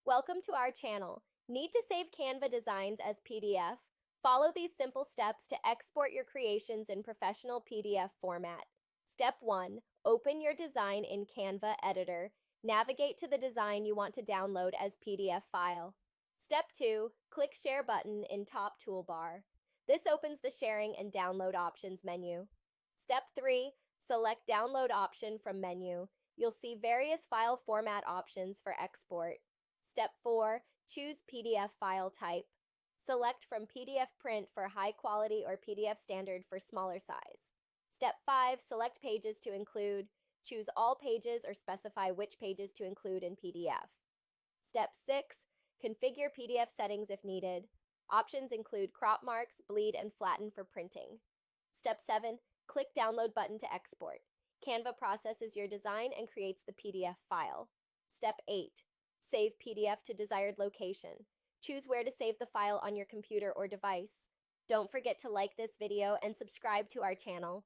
Welcome to our channel. Need to save Canva designs as PDF? Follow these simple steps to export your creations in professional PDF format. Step 1. Open your design in Canva Editor. Navigate to the design you want to download as PDF file. Step 2. Click Share button in top toolbar. This opens the sharing and download options menu. Step 3. Select Download option from menu. You'll see various file format options for export. Step 4. Choose PDF file type. Select from PDF print for high quality or PDF standard for smaller size. Step 5. Select pages to include. Choose all pages or specify which pages to include in PDF. Step 6. Configure PDF settings if needed. Options include crop marks, bleed, and flatten for printing. Step 7. Click Download button to export. Canva processes your design and creates the PDF file. Step 8. Save PDF to desired location. Choose where to save the file on your computer or device. Don't forget to like this video and subscribe to our channel.